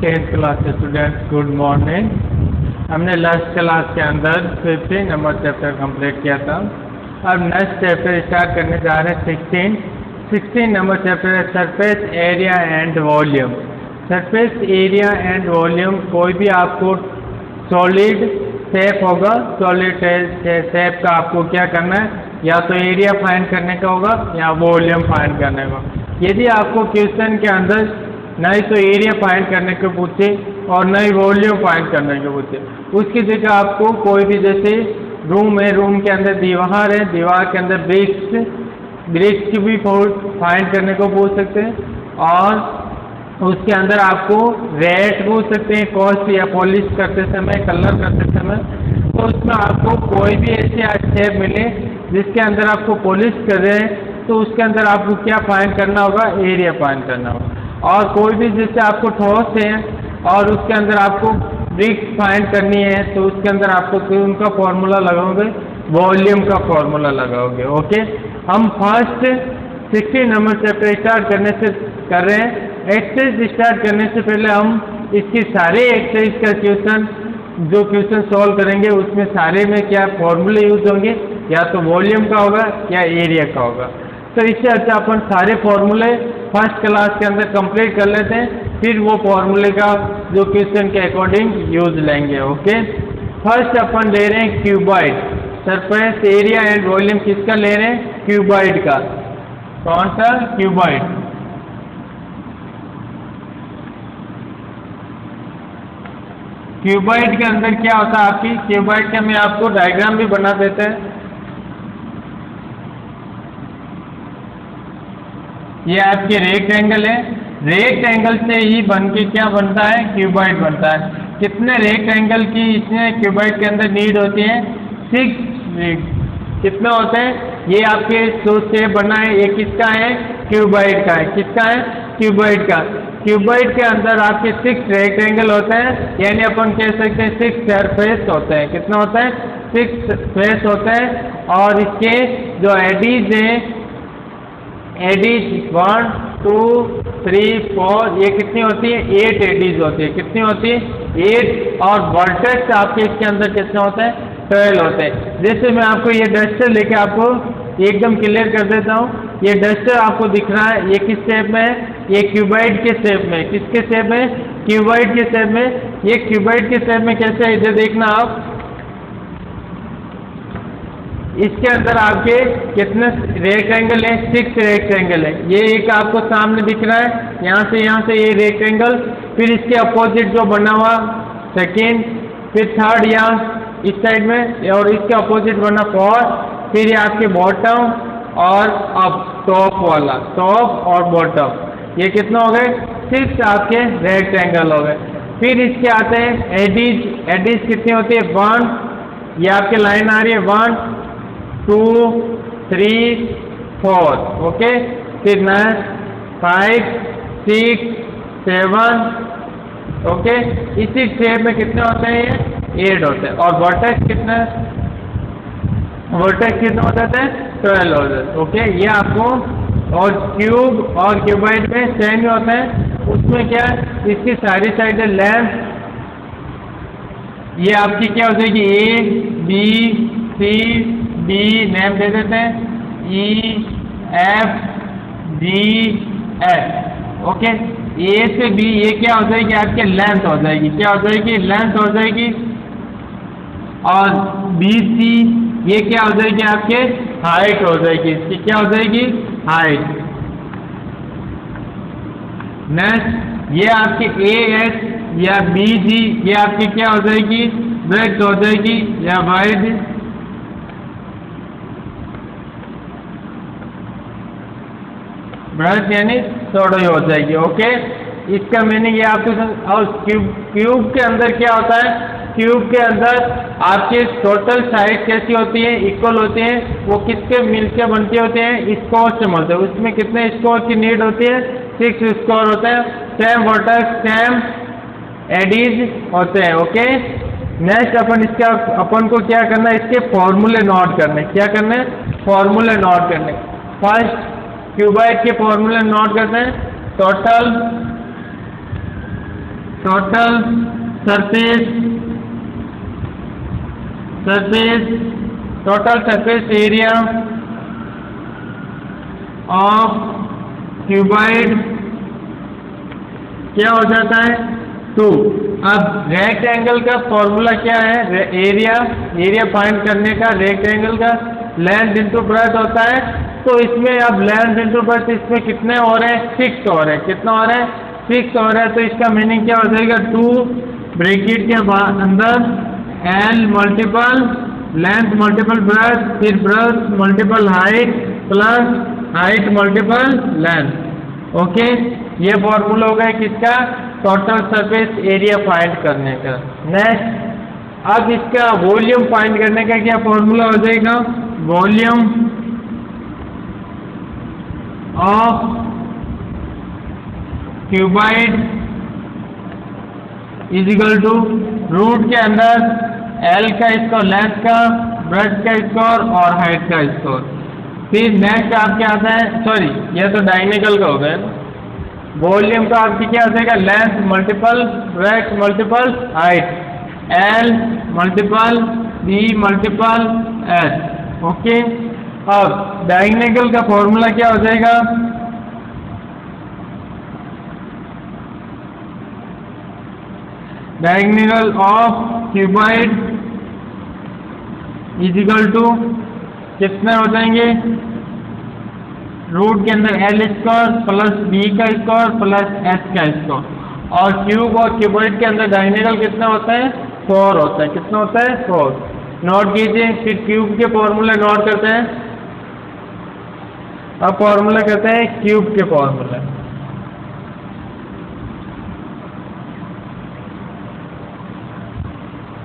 10th class के students, good morning. हमने last class के अंदर 15 नंबर चैप्टर कंप्लीट किया था। अब नेक्स्ट चैप्टर स्टार्ट करने जा रहे हैं 16 नंबर चैप्टर है surface area and volume. Surface area and volume कोई भी आपको सॉलिड शेप होगा, सॉलिड शेप का आपको क्या करना है, या तो एरिया फाइंड करने का होगा या वॉल्यूम फाइंड करने का। यदि आपको क्वेश्चन के अंदर नहीं तो एरिया फाइंड करने को पूछे और नहीं वॉल्यूम फाइंड करने को पूछे, उसकी जगह आपको कोई भी, जैसे रूम है, रूम के अंदर दीवार है, दीवार के अंदर ब्रिक्स की भी फाइंड करने को पूछ सकते हैं, और उसके अंदर आपको रेट पूछ सकते हैं, कॉस्ट या पॉलिश करते समय, कलर करते समय। तो उसमें आपको कोई भी ऐसी शेप मिले जिसके अंदर आपको पॉलिश कर रहे हैं, तो उसके अंदर आपको क्या फाइंड करना होगा, एरिया फाइंड करना होगा। और कोई भी जैसे आपको ठोस है और उसके अंदर आपको ब्रिक्स फाइंड करनी है, तो उसके अंदर आपको उनका फॉर्मूला लगाओगे, वॉल्यूम का फॉर्मूला लगाओगे। ओके, हम फर्स्ट 16 नंबर चैप्टर स्टार्ट करने से कर रहे हैं। एक्सरसाइज स्टार्ट करने से पहले हम इसकी सारे एक्सरसाइज का क्वेश्चन सॉल्व करेंगे, उसमें सारे में क्या फॉर्मूले यूज होंगे, या तो वॉल्यूम का होगा या एरिया का होगा। तो इससे अच्छा अपन सारे फॉर्मूले फर्स्ट क्लास के अंदर कंप्लीट कर लेते हैं, फिर वो फॉर्मूले का जो क्वेश्चन के अकॉर्डिंग यूज लेंगे। ओके, फर्स्ट अपन ले रहे हैं cuboid. Surface area and volume किसका ले रहे हैं, क्यूबॉइड का। कौन सा, क्यूबॉइड। क्यूबॉइड के अंदर क्या होता है आपकी, क्यूबॉइड का मैं आपको डायग्राम भी बना देते हैं। ये आपके रेक्टेंगल है, रेक्टेंगल से ही बन के क्या बनता है, क्यूबॉइड बनता है। कितने रेक्टेंगल की इसमें क्यूबॉइड के अंदर नीड होती है, 6। कितने होते हैं, ये आपके जो शेप बना है ये किसका है, क्यूबॉइड का है। किसका है, क्यूबॉइड का। क्यूबॉइड के अंदर आपके 6 रेक्टेंगल होते हैं, यानी अपन कह सकते हैं 6 सरफेस होते हैं। कितना होता है, 6 फेस होते हैं। और इसके जो एडीज हैं, एडीज 1 2 3 4, ये कितनी होती है, 8 एडीज होती है। कितनी होती है, 8। और वर्टेक्स आपके इसके अंदर कितने होते हैं, 12 होते हैं। जैसे मैं आपको ये डस्टर लेके आपको एकदम क्लियर कर देता हूँ। ये डस्टर आपको दिख रहा है, ये किस शेप में है, ये क्यूबॉइड के शेप में। किसके शेप में, क्यूबॉइड के शेप में। ये क्यूबॉइड के शेप में कैसे है, इधर देखना आप। इसके अंदर आपके कितने रेक्टेंगल है, 6 रेक्टेंगल है। ये एक आपको सामने दिख रहा है, यहाँ से ये रेक्टेंगल, फिर इसके अपोजिट जो बना हुआ सेकेंड, फिर थर्ड यहाँ इस साइड में, और इसके अपोजिट बना 4, फिर ये आपके बॉटम, और अब टॉप वाला, टॉप और बॉटम। ये कितना हो गए, 6 आपके रेक्टेंगल हो गए। फिर इसके आते हैं एडीज। एडीज कितनी होती है, 1। ये आपके लाइन आ रही है 1 2 3 4। ओके, फिर 5 6 7। ओके, इसी शेप में कितने होते हैं, ये 8 होते हैं। और वर्टेक्स कितने, वर्टेक्स कितने होते थे, 12 होते हैं। ओके, ये आपको, और क्यूब और क्यूबॉइड में सेम ही होता है। उसमें क्या है, इसकी सारी साइड लेंथ, ये आपकी क्या हो जाएगी, A B C D, name दे देते हैं, E F G H। Okay, A से B ये क्या हो जाएगी, आपके लेंथ हो जाएगी। क्या हो जाएगी, लेंथ हो जाएगी। और B C ये क्या हो जाएगी, आपके हाइट हो जाएगी। इसकी क्या हो जाएगी, हाइट। नेक्स्ट ये आपकी AH या BG, ये आपकी क्या हो जाएगी, ब्रेड्थ हो जाएगी या वाइड। ब्रेड्थ यानी चौड़ाई हो जाएगी। ओके, इसका मीनिंग ये आपको। और क्यूब के अंदर क्या होता है, क्यूब के अंदर आपके टोटल साइड कैसी होती है, इक्वल होती है। वो किसके मिलकर बनती होती है, स्कोर से मिलते हैं। उसमें कितने स्कोर की नीड होती है, 6 स्कोर होते हैं। सेम वर्टेक्स, सेम एडीज होते हैं। ओके, नेक्स्ट अपन को क्या करना है, इसके फॉर्मूले नोट करने। क्या करने, फॉर्मूले नोट करने। फर्स्ट क्यूबॉइड के फॉर्मूले नोट करते हैं। Total total surface area of cuboid क्या हो जाता है 2। अब रेक्टेंगल का फॉर्मूला क्या है, एरिया फाइंड करने का रेक्टेंगल का लेंथ इंटू ब्रेड्थ होता है। तो इसमें अब लेंथ इंटू ब्रेड्थ इसमें कितने हो रहे हैं, 6 हो रहे हैं। कितना हो रहा है, 6 हो रहा है। तो इसका मीनिंग क्या हो जाएगा, 2 ब्रैकेट के अंदर L multiple length multiple breadth, फिर breadth multiple height plus height multiple length. Okay, ये फॉर्मूला हो गया किसका, टोटल सरफेस एरिया फाइंड करने का। नेक्स्ट, अब इसका वॉल्यूम फाइंड करने का क्या फॉर्मूला हो जाएगा, volume of cuboid is equal to root के अंदर L का स्क्वायर, लेंथ का, ब्रेड्थ का स्क्वायर और हाइट का स्क्वायर। फिर नेक्स्ट आपके आता है, सॉरी यह तो डायनेगल का हो गया ना, वॉल्यूम का आपकी क्या हो जाएगा, length multiple breadth multiple height, L multiple B multiple S। Okay, अब डायनेगल का फॉर्मूला क्या हो जाएगा, diagonal of cuboid is equal to कितने हो जाएंगे, रूट के अंदर L स्क्वायर प्लस B का स्क्वायर प्लस S का स्क्वायर। और क्यूब और क्यूबॉइड के अंदर डायनेगल कितना होता है, 4 होता है। कितना होता है, 4। नोट कीजिए, फिर क्यूब के फॉर्मूले नोट करते हैं। अब फॉर्मूला कहते हैं क्यूब के फॉर्मूले,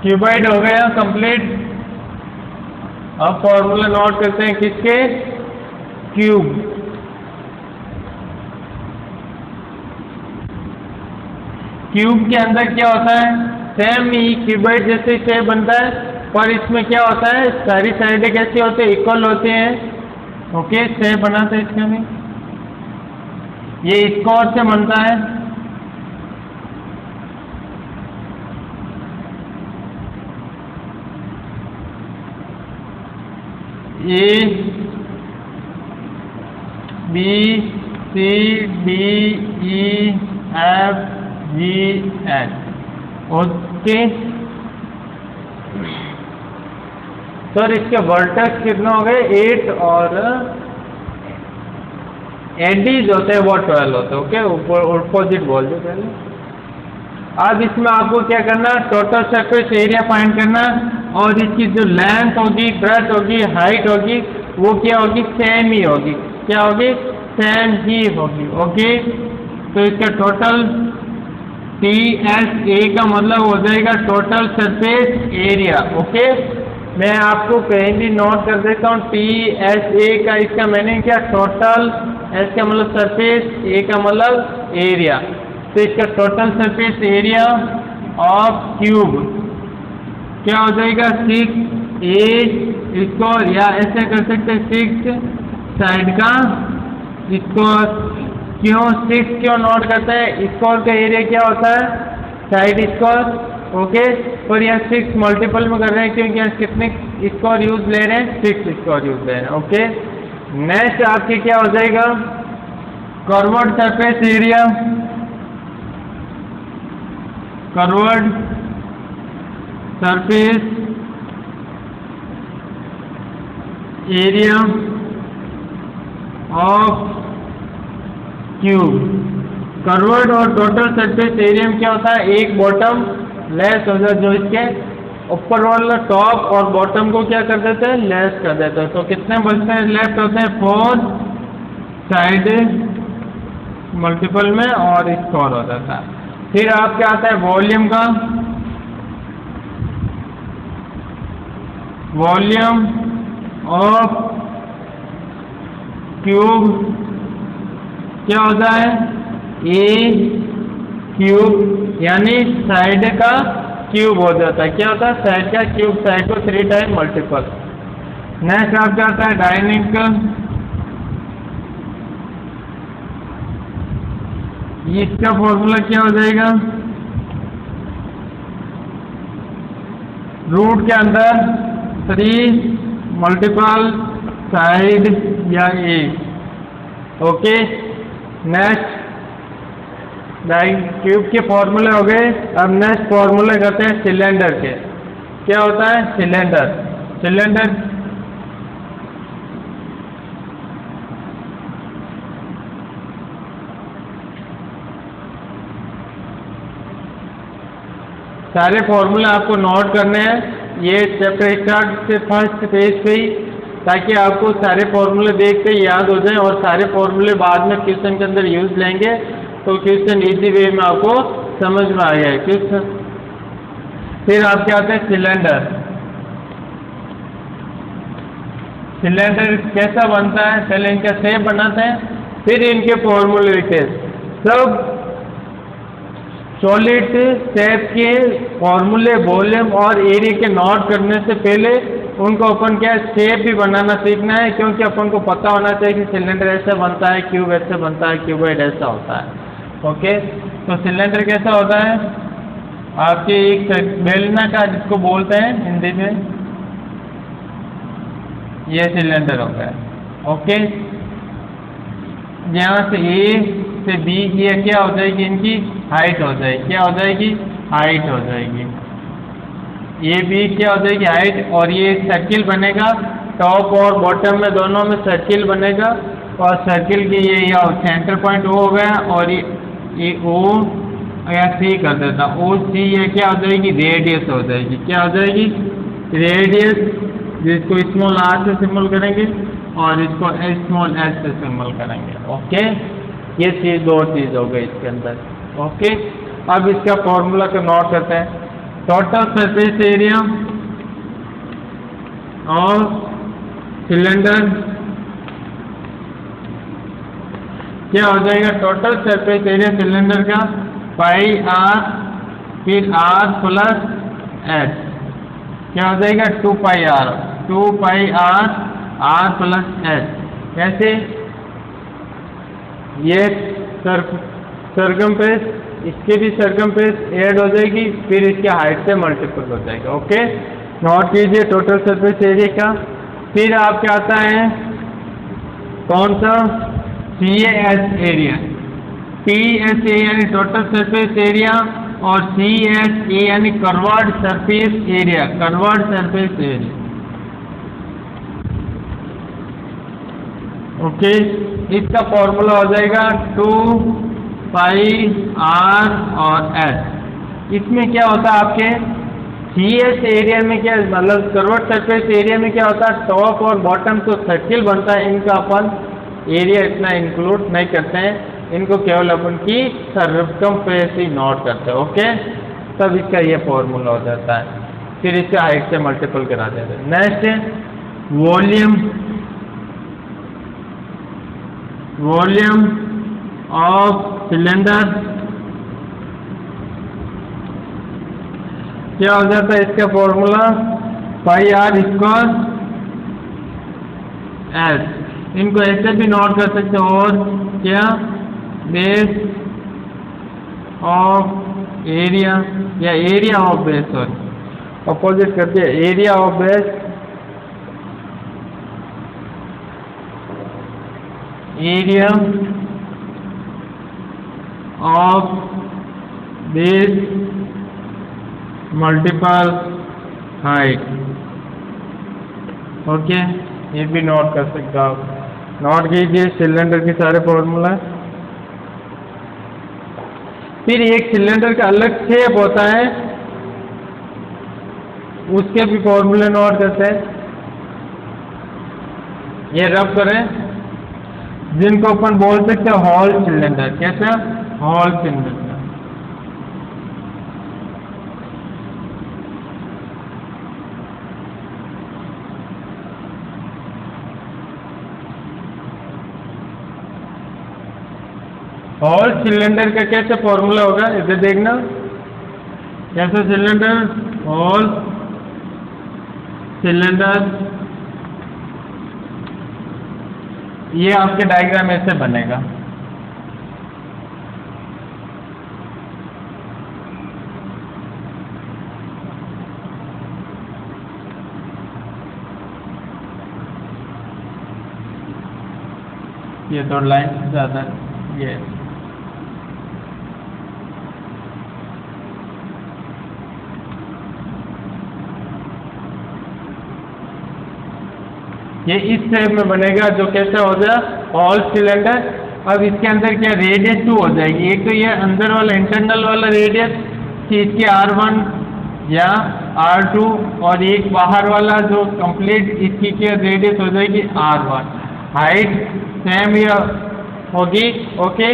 क्यूबॉइड हो गया कंप्लीट। अब फॉर्मूला नोट करते हैं किसके, क्यूब। क्यूब के अंदर क्या होता है, सेम ही क्यूबॉइड जैसे शेप बनता है, पर इसमें क्या होता है, सारी साइडें कैसी होती है, इक्वल होते हैं। ओके, शेप बनाते हैं इसका भी, ये स्क्वायर से बनता है। A B C D E F G H। Okay sir, इसके वर्टेक्स कितने हो गए, 8 और एडीज होते हैं वो 12 होते हैं। ओके, ऊपर अपोजिट बोल दो पहले। अब इसमें आपको क्या करना, टोटल सरफेस एरिया फाइंड करना, और इसकी जो लेंथ होगी, ब्रेड्थ होगी, हाइट होगी, वो क्या होगी, सेम ही होगी। क्या होगी, सेम ही होगी। ओके, तो इसका टोटल TSA का मतलब हो जाएगा टोटल सरफेस एरिया। ओके, मैं आपको कहीं भी नोट कर देता हूँ, TSA का इसका मीनिंग क्या, टोटल, S का मतलब सरफेस, A का मतलब एरिया। तो इसका total surface area of cube क्या हो जाएगा, 6A स्क्वायर, या ऐसे कर सकते हैं 6 साइड का स्क्वायर। क्यों 6 क्यों नोट करते हैं, स्क्वायर का एरिया क्या होता है, साइड स्क्वायर। ओके, और यहाँ 6 मल्टीपल में कर रहे हैं क्योंकि यहाँ कितने स्क्वायर यूज ले रहे हैं, 6 स्क्वायर यूज ले रहे हैं। ओके, नेक्स्ट आपके क्या हो जाएगा, curved surface area, curved surface area of cube. Curved और टोटल सरफेस एरिया में क्या होता है, एक बॉटम लेस हो जाए, जो इसके ऊपर वाला टॉप और बॉटम को क्या कर देते हैं, लेस कर देते हैं। तो कितने बचते हैं, लेफ्ट होते हैं 4 साइड मल्टीपल में, और स्क्वायर हो जाता है। फिर आपके आता है वॉल्यूम का, वॉल्यूम ऑफ क्यूब क्या होता है, A क्यूब, यानी साइड का क्यूब हो जाता है। क्या होता है, साइड का क्यूब, साइड को 3 टाइम मल्टीपल। नेक्स्ट आपका आता है डायनेगल, इसका फॉर्मूला क्या हो जाएगा, रूट के अंदर 3 मल्टीपल साइड या ए। ओके, नेक्स्ट क्यूब के फॉर्मूले हो गए। अब नेक्स्ट फॉर्मूले करते हैं सिलेंडर के। क्या होता है सिलेंडर? सिलेंडर सारे फॉर्मूले आपको नोट करने हैं। ये चैप्टर स्टार्ट से फर्स्ट पेज पे ही, ताकि आपको सारे फॉर्मूले देख के याद हो जाए और सारे फॉर्मूले बाद में क्वेश्चन के अंदर यूज लेंगे तो क्वेश्चन इजी वे में आपको समझ में आ गया है क्वेश्चन। फिर आपके आते हैं सिलेंडर। सिलेंडर कैसा बनता है, पहले इनका शेप बनाते हैं, फिर इनके फॉर्मूले लिखते हैं। सब सॉलिड शेप के फॉर्मूले, वॉल्यूम और एरिया के नोट करने से पहले उनको अपन क्या शेप भी बनाना सीखना है, क्योंकि अपन को पता होना चाहिए कि सिलेंडर ऐसे बनता है, क्यूब ऐसे बनता है, क्यूबॉइड ऐसा होता है। ओके, तो सिलेंडर कैसा होता है? आपके एक बेलनाकार जिसको बोलते हैं हिंदी में, ये सिलेंडर होता है। ओके, यहाँ से ए से बी ये क्या हो जाएगी, इनकी हाइट हो जाएगी। क्या हो जाएगी? हाइट हो जाएगी। ये बी क्या हो जाएगी? हाइट। और ये सर्किल बनेगा, टॉप और बॉटम में दोनों में सर्किल बनेगा, और सर्किल की ये सेंटर पॉइंट ओ हो गया, और ये ओ या सी कर देता, ओ सी ये क्या हो जाएगी? रेडियस हो जाएगी। क्या हो जाएगी? रेडियस, जिसको स्मॉल आर से सिंबल करेंगे और इसको स्मॉल एस से सिंबल करेंगे। ओके, ये चीज दो चीज हो गई इसके अंदर। ओके, अब इसका फॉर्मूला को नोट करते हैं। टोटल सरफेस एरिया और सिलेंडर क्या हो जाएगा? टोटल सरफेस एरिया सिलेंडर का पाई आर, फिर आर प्लस एच, क्या हो जाएगा? 2 pi R, 2 pi R, R plus H. कैसे? ये सरकमफेरेंस, इसके भी सरकमफेरेंस ऐड हो जाएगी, फिर इसके हाइट से मल्टीपल हो जाएगा। ओके, नोट कीजिए टोटल सरफेस एरिया का। फिर आपके आता है कौन सा? CAS area. TSA यानी टोटल सरफेस एरिया, और CSA यानी curved surface area. Curved surface area. Okay, इसका फॉर्मूला हो जाएगा 2 पाई आर और एच। इसमें क्या होता है आपके CS एरिया में, क्या मतलब कर्वर्ड सरफेस एरिया में क्या होता है? टॉप और बॉटम तो सर्किल बनता है, इनका अपन एरिया इतना इंक्लूड नहीं करते हैं, इनको केवल अपन की सरकमफेरेंस ही नोट करते हैं। ओके, तब इसका ये फॉर्मूला हो जाता है, फिर इसके हाइट से मल्टीपल करा देते हैं। नेक्स्ट है वॉल्यूम। वॉल्यूम ऑफ सिलेंडर क्या हो जाता है? इसका formula pi are square s. इनको ऐसे भी नोट कर सकते हो, और क्या? बेस ऑफ एरिया या area of base, sorry opposite करते हैं, area of base, area of base multiple height. Okay, ये भी नोट कर सकते हो आप। नोट कीजिए सिलेंडर के सारे फॉर्मूला। फिर एक सिलेंडर का अलग शेप होता है, उसके भी फॉर्मूले नोट करते हैं। ये रब करें, जिनको अपन बोल सकते हैं हॉल सिलेंडर। कैसा? Hall cylinder. हॉल सिलेंडर का कैसे फॉर्मूला होगा, इसे देखना। कैसे सिलेंडर? हॉल सिलेंडर, ये आपके डायग्राम ऐसे बनेगा। ये तो लाइन ज़्यादा ये इस शेप में बनेगा, जो कैसे हो जाए ऑल सिलेंडर। अब इसके अंदर क्या रेडियस 2 हो जाएगी। एक तो ये अंदर वाला इंटरनल वाला रेडियस कि इसकी R1 या R2, और एक बाहर वाला जो कंप्लीट इसकी क्या रेडियस हो जाएगी R1। हाइट सेम ये होगी। ओके,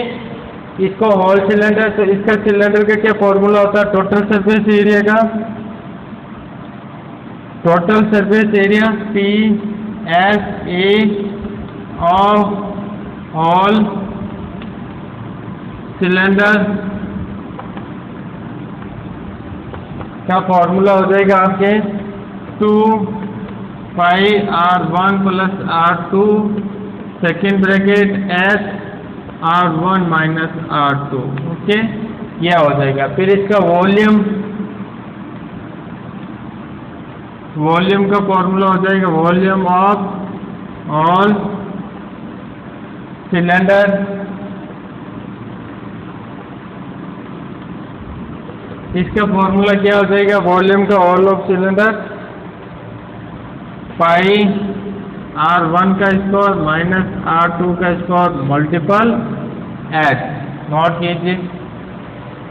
इसको होल सिलेंडर, तो इसका सिलेंडर का क्या फॉर्मूला होता है टोटल सरफेस एरिया का। Total surface area PSA of whole cylinder का फॉर्मूला हो जाएगा आपके 2 pi R1 plus R2 second bracket S R1 minus R2। Okay, यह हो जाएगा। फिर इसका वॉल्यूम का फॉर्मूला हो जाएगा वॉल्यूम ऑफ ऑल सिलेंडर इसका फॉर्मूला क्या हो जाएगा वॉल्यूम का all of cylinder pi R1 का स्क्वायर माइनस R2 का स्क्वायर मल्टीपल एच। नोट कीजिए।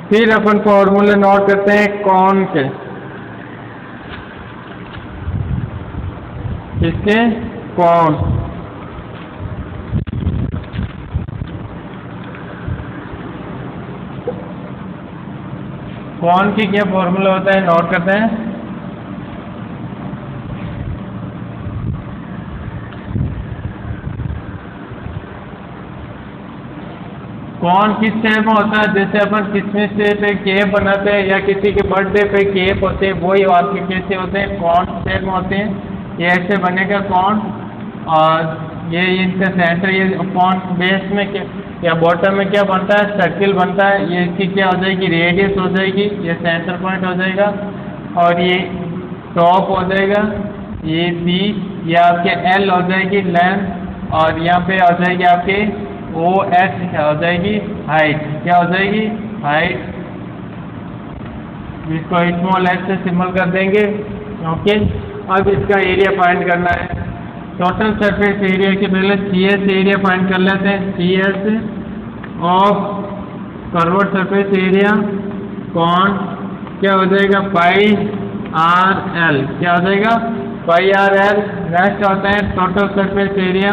फिर अपन फॉर्मूले नोट करते हैं कौन के, इसके कौन की क्या फॉर्मूला होता है नोट करते हैं। कौन किस शेप में होता है, जैसे अपन किसमें से पे केप बनाते हैं या किसी के बर्थडे पे केप होते हैं, वही आपके कैसे होते हैं कौन शेप में होते हैं। ये ऐसे बनेगा कौन, और ये इनका सेंटर ये कौन बेस में क्या या बॉटम में क्या बनता है सर्किल बनता है। ये इसकी क्या हो जाएगी रेडियस हो जाएगी, ये सेंटर पॉइंट हो जाएगा, और ये टॉप हो जाएगा, ये बी, ये आपके एल हो जाएगी लेंथ, और यहाँ पे हो जाएगी आपके ओ एच हो जाएगी हाइट। क्या हो जाएगी हाइट, जिसको स्मॉल एच से सिंबल कर देंगे। ओके, अब इसका एरिया फाइंड करना है। टोटल सरफेस एरिया के पहले CS एरिया फाइंड कर लेते हैं। CS of curved surface area कौन क्या हो जाएगा पाई RL। क्या हो जाएगा पाई RL। नेक्स्ट होता है total surface area,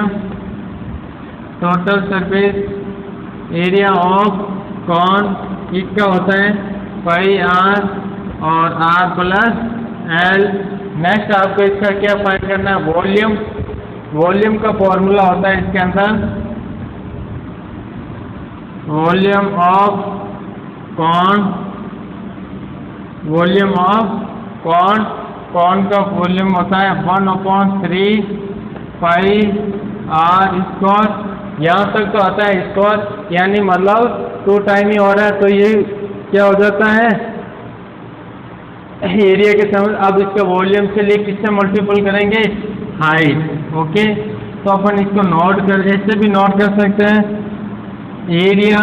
total surface area of कौन इसका होता है पाई R और R प्लस L। नेक्स्ट आपको इसका क्या फाइंड करना है वॉल्यूम। वॉल्यूम का फॉर्मूला होता है इसके अंदर वॉल्यूम ऑफ कौन, वॉल्यूम ऑफ कौन, कौन का वॉल्यूम होता है 1/3 पाई R स्क्वायर। यहाँ तक तो आता है स्क्वायर, यानी मतलब 2 टाइम ही हो रहा है, तो ये क्या हो जाता है एरिया के समझ। अब इसका वॉल्यूम से लिए किससे मल्टीपल करेंगे हाइट। ओके, तो अपन इसको नोट कर ऐसे भी नोट कर सकते हैं area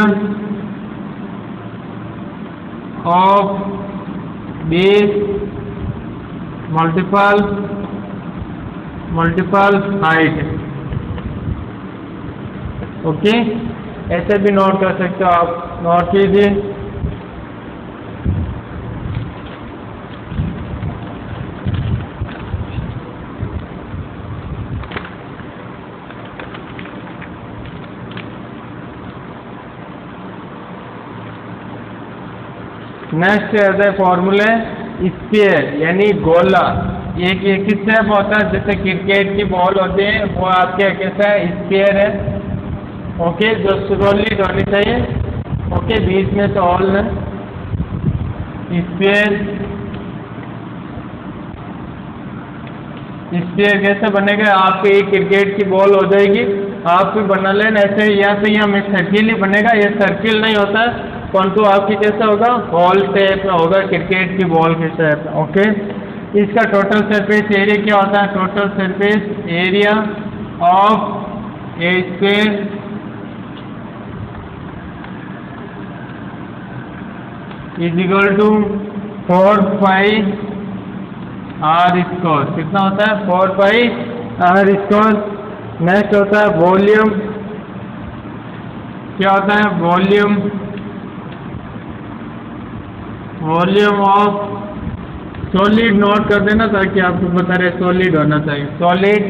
of base multiple height. Okay, ऐसे भी नोट कर सकते हो आप, नोट कीजिए। नेक्स्ट है फॉर्मूले स्फीयर यानी गोला। एक किस शेप होता है, जैसे क्रिकेट की बॉल होती है वो आपके कैसा है स्फीयर है। ओके, जो सॉलिड होनी चाहिए। ओके, बीच में तो ऑल है स्फीयर। स्फीयर कैसे बनेगा, आपके एक क्रिकेट की बॉल हो जाएगी, आप भी बना लेना ऐसे, या तो यहाँ में सर्किल ही बनेगा। ये सर्किल नहीं होता है, परंतु आपकी कैसा होगा बॉल शेप में होगा, क्रिकेट की बॉल के शेप में। ओके, इसका टोटल सरफेस एरिया क्या होता है total surface area of a square is equal to 4 pi are square. कितना होता है? 4 पाई आर स्क्वायर। नेक्स्ट होता है वॉल्यूम। क्या होता है? Volume, volume of solid note कर देना ताकि आपको पता रहे सॉलिड होना चाहिए। सॉलिड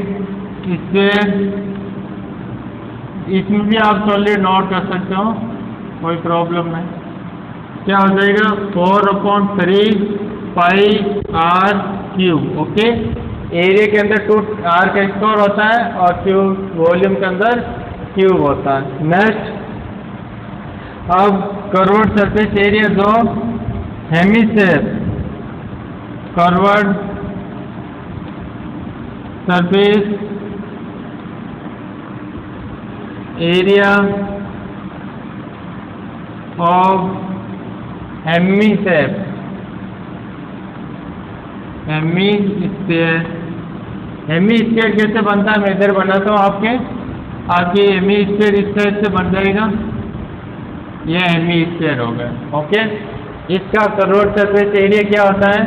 स्क्वायर, इसमें भी आप सॉलिड नोट कर सकते हो, कोई प्रॉब्लम नहीं। क्या हो जाएगा? 4/3 पाई आर क्यूब। ओके, एरिया के अंदर 2 आर का स्क्वायर होता है और क्यूब वॉल्यूम के अंदर क्यूब होता है। नेक्स्ट, अब कर्व्ड सरफेस एरिया दो hemisphere, curved surface area of hemisphere, hemisphere. Hemisphere कैसे बनता है? मैं इधर बनाता हूँ आपके हेमिस्फीयर इस तरह से बन जाएगा। यह हेमिस्फीयर हो गया। ओके, इसका कर्व्ड सरफेस एरिया क्या होता है?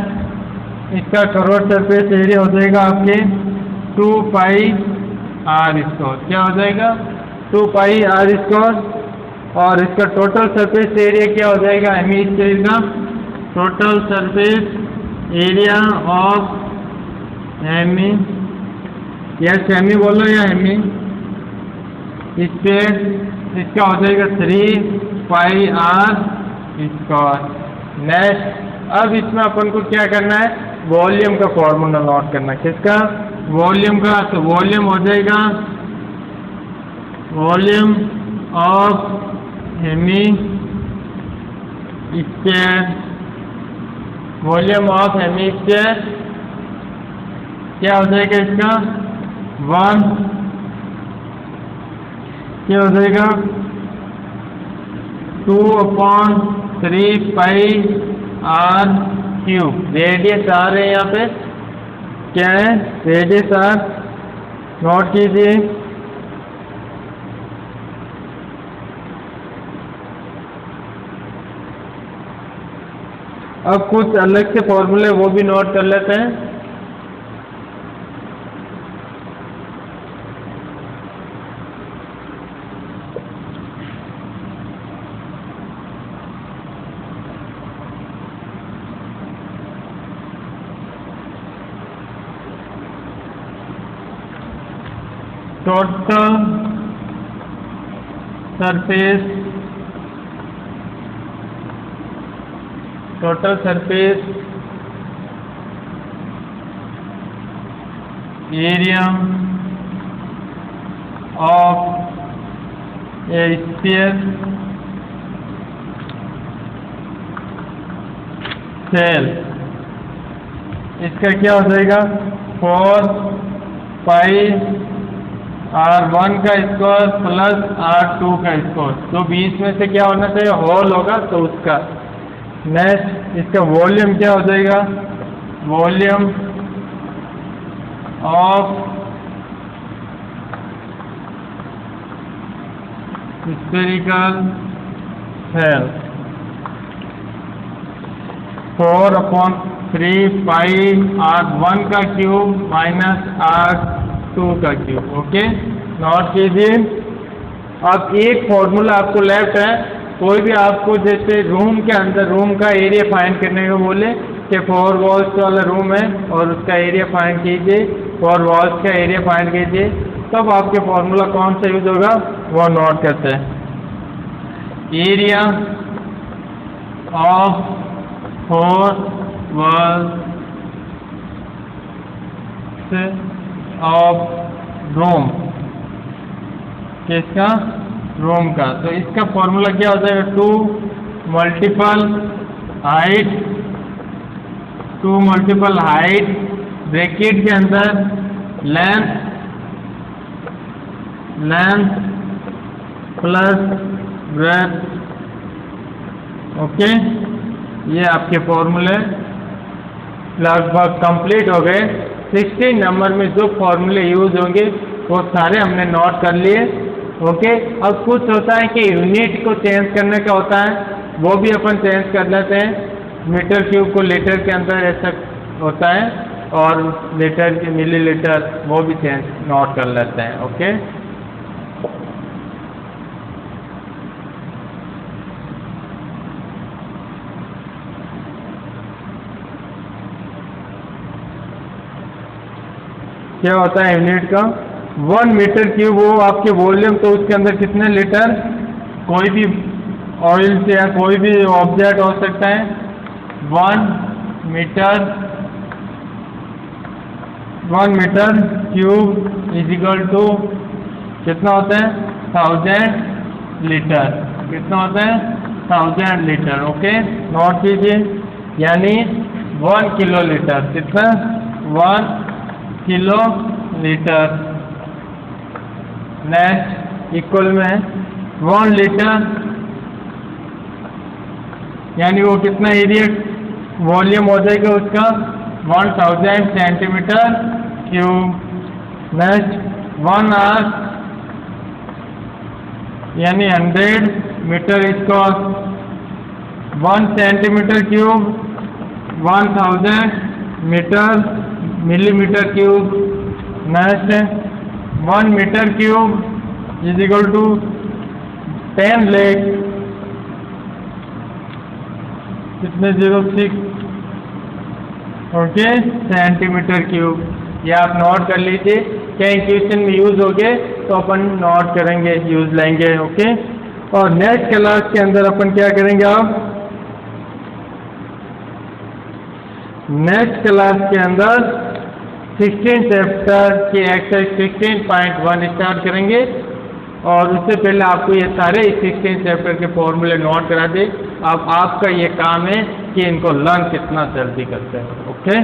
इसका कर्व्ड सरफेस एरिया हो जाएगा आपके 2 पाई आर स्क्वायर। क्या हो जाएगा? 2 पाई आर स्क्वायर। और इसका टोटल सरफेस एरिया क्या हो जाएगा? हेमिस्फीयर का total surface area of hemi, या सेमी बोलो या हेमी स्फीयर, इसका हो जाएगा 3 पाई आर स्क्वायर। नेक्स्ट, अब इसमें अपन को क्या करना है? वॉल्यूम का फॉर्मूला नोट करना है। किसका? वॉल्यूम का। तो वॉल्यूम हो जाएगा volume of hemi sphere, volume of hemisphere क्या हो जाएगा? इसका 1, क्या हो जाएगा? 2/3 pi R cube. Radius R है यहाँ पे, क्या है? रेडियस आर नोट कीजिए। अब कुछ अलग से फॉर्मूले वो भी नोट कर लेते हैं। Total surface, total surface area of a sphere shell, इसका क्या हो जाएगा? 4 पाई R1 का स्क्वायर प्लस R2 का स्क्वायर। तो बीच में से क्या होना चाहिए? होल होगा, तो उसका। नेक्स्ट, इसका वॉल्यूम क्या हो जाएगा? Volume of spherical shell 4/3 pi R1 का क्यूब माइनस R2 का क्यूब। ओके, नोट कीजिए। अब एक फॉर्मूला आपको लेफ्ट है, कोई भी आपको जैसे रूम के अंदर रूम का एरिया फाइंड करने को बोले कि 4 वॉल्स वाला रूम है और उसका एरिया फाइंड कीजिए, 4 वॉल्स का एरिया फाइंड कीजिए, तब आपके फॉर्मूला कौन सा यूज होगा वो नोट करते हैं। Area of 4 walls of room, किसका? रूम का। तो इसका फॉर्मूला क्या हो जाएगा? 2 multiple height, 2 multiple height bracket के अंदर length, length plus breadth. Okay, ये आपके फॉर्मूले लगभग कंप्लीट हो गए। 16 नंबर में जो फॉर्मूले यूज होंगे वो सारे हमने नोट कर लिए। ओके, अब कुछ होता है कि यूनिट को चेंज करने का होता है, वो भी अपन चेंज कर लेते हैं। मीटर क्यूब को लीटर के अंदर ऐसा होता है, और लीटर के मिलीलीटर वो भी चेंज नोट कर लेते हैं। ओके, क्या होता है यूनिट का? 1 मीटर क्यूब, वो आपके वॉल्यूम, तो उसके अंदर कितने लीटर? कोई भी ऑयल से या कोई भी ऑब्जेक्ट हो सकता है। 1 metre cube is equal to कितना होता है? 1000 लीटर। कितना होता है? 1000 लीटर। ओके, नोट कीजिए, यानी 1 किलो लीटर। कितना? 1 किलो लीटर। नेक्स्ट इक्वल में 1 लीटर, यानी वो कितना एरिया वॉल्यूम हो जाएगा उसका? 1000 सेंटीमीटर क्यूब। नेक्स्ट 1 आवर, यानी 100 metre square. 1 centimetre cube 1000 metre millimetre cube. Next 1 metre cube is equal to 10 lakh, कितने 06 ओके सेंटीमीटर क्यूब। ये आप नोट कर लीजिए, क्या क्वेश्चन में यूज हो गए तो अपन नोट करेंगे, यूज लेंगे। ओके, और नेक्स्ट क्लास के अंदर अपन क्या करेंगे? आप नेक्स्ट क्लास के अंदर 16 चैप्टर की एक्सरसाइज 16.1 स्टार्ट करेंगे, और उससे पहले आपको ये सारे 16 चैप्टर के फॉर्मूले नोट करा दे। अब आपका ये काम है कि इनको लर्न कितना जल्दी करते हैं। ओके।